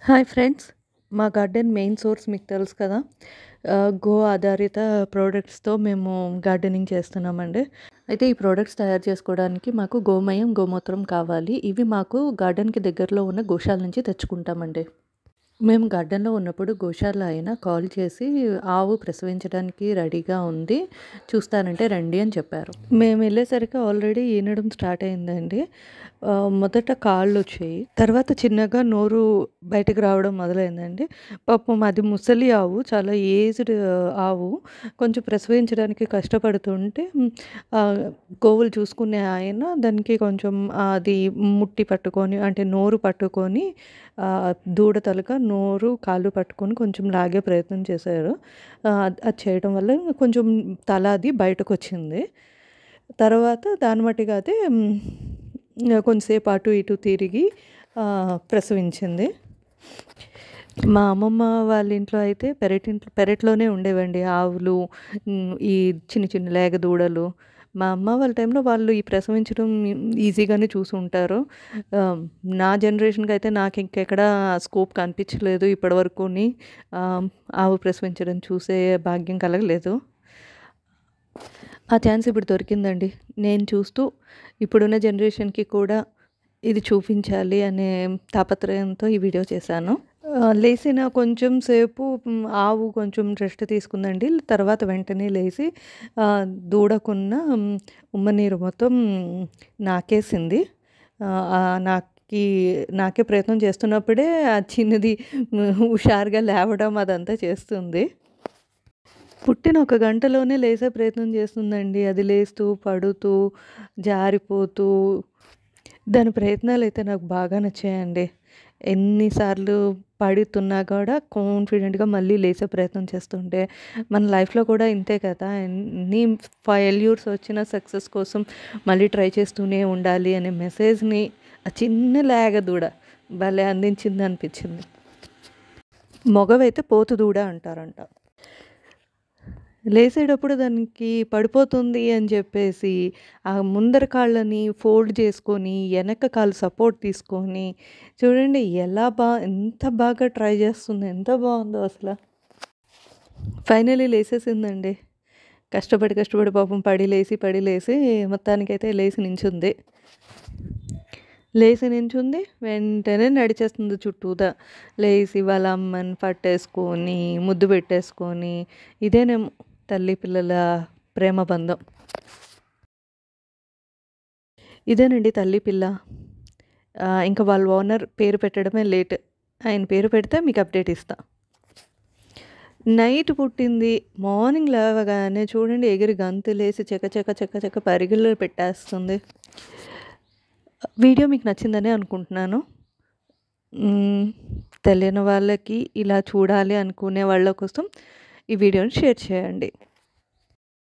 Hi friends, మా garden main source మీకు తెలుసు కదా. గో ఆధారిత ప్రోడక్ట్స్తో మేము గార్డెనింగ్ చేస్తున్నామండి. అయితే ఈ ప్రోడక్ట్స్ తయారు చేసుకోవడానికి మాకు గోమయం, గోమూత్రం కావాలి. ఇవి మాకు గార్డెన్కి దగ్గరలో ఉన్న గోశాల నుంచి తెచ్చుకుంటామండి. మేము గార్డెన్లో ఉన్నప్పుడు గోశాల ఆయన కాల్ చేసి ఆవు ప్రసవించడానికి రెడీగా ఉంది, చూస్తానంటే రండి అని చెప్పారు. మేము వెళ్ళేసరికి ఆల్రెడీ ఈనడం స్టార్ట్ అయిందండి. మొదట కాళ్ళు వచ్చాయి, తర్వాత చిన్నగా నోరు బయటకు రావడం మొదలైందండి. పాపం అది ముసలి ఆవు, చాలా ఏజ్డ్ ఆవు. కొంచెం ప్రసవించడానికి కష్టపడుతుంటే గోవులు చూసుకునే ఆయన దానికి కొంచెం అది ముట్టి పట్టుకొని, అంటే నోరు పట్టుకొని, దూడ తలక నోరు కాళ్ళు పట్టుకొని కొంచెం లాగే ప్రయత్నం చేశారు. అది చేయడం వల్ల కొంచెం తల అది బయటకు వచ్చింది. తర్వాత దాని మట్టిగా అయితే కొంచెంసేపు అటు ఇటు తిరిగి ప్రసవించింది. మా అమ్మమ్మ వాళ్ళ ఇంట్లో అయితే పెరట్లోనే ఉండేవండి ఆవులు, ఈ చిన్న చిన్న లేగ దూడలు. మా అమ్మ వాళ్ళ టైంలో వాళ్ళు ఈ ప్రసవించడం ఈజీగానే చూసి ఉంటారు. నా జనరేషన్కి అయితే నాకు ఇంకెక్కడ స్కోప్ కనిపించలేదు ఇప్పటివరకుని. ఆవు ప్రసవించడం చూసే భాగ్యం కలగలేదు. ఆ ఛాన్స్ ఇప్పుడు దొరికిందండి. నేను చూస్తూ ఇప్పుడున్న జనరేషన్కి కూడా ఇది చూపించాలి అనే తాపత్రయంతో ఈ వీడియో చేశాను. లేచిన కొంచెం సేపు ఆవు కొంచెం రెస్ట్ తీసుకుందండి. తర్వాత వెంటనే లేచి దూడకున్న ఉమ్మనీరు మొత్తం నాకేసింది. నాకే ప్రయత్నం చేస్తున్నప్పుడే ఆ చిన్నది హుషారుగా లేవడం అదంతా చేస్తుంది. పుట్టిన ఒక గంటలోనే లేసే ప్రయత్నం చేస్తుందండి. అది లేస్తూ పడుతూ జారిపోతూ, దాని ప్రయత్నాలు అయితే నాకు బాగా నచ్చాయండి. ఎన్నిసార్లు పడుతున్నా కూడా కాన్ఫిడెంట్గా మళ్ళీ లేచే ప్రయత్నం చేస్తుంటే, మన లైఫ్లో కూడా ఇంతే కదా. ఎన్ని ఫెయిల్యూర్స్ వచ్చిన సక్సెస్ కోసం మళ్ళీ ట్రై చేస్తూనే ఉండాలి అనే మెసేజ్ని ఆ చిన్న లేగ దూడ భలే అందించింది అనిపించింది. మగవైతే పోతు దూడ అంటారంట. లేసేటప్పుడు దానికి పడిపోతుంది అని చెప్పేసి ఆ ముందర కాళ్ళని ఫోల్డ్ చేసుకొని వెనక కాళ్ళు సపోర్ట్ తీసుకొని చూడండి ఎంత బాగా ట్రై చేస్తుంది, ఎంత బాగుందో అసలు. ఫైనలీ లేసేసిందండి. కష్టపడి పాపం పడి లేసి మొత్తానికైతే లేచి నించుంది. వెంటనే నడిచేస్తుంది చుట్టూతా. లేచి వాళ్ళ అమ్మని పట్టేసుకొని ముద్దు పెట్టేసుకొని, ఇదేనేమో తల్లి పిల్లల ప్రేమ బంధం. ఇదేనండి తల్లి పిల్ల. ఇంకా వాళ్ళ ఓనర్ పేరు పెట్టడమే లేట్. ఆయన పేరు పెడితే మీకు అప్డేట్ ఇస్తా. నైట్ పుట్టింది. మార్నింగ్ లేవగానే చూడండి ఎగిరి గంతులేసి చక పరిగెల్లో పెట్టేస్తుంది. వీడియో మీకు నచ్చిందని అనుకుంటున్నాను. తెలియని వాళ్ళకి, ఇలా చూడాలి అనుకునే వాళ్ళ కోసం ఈ వీడియోని షేర్ చేయండి.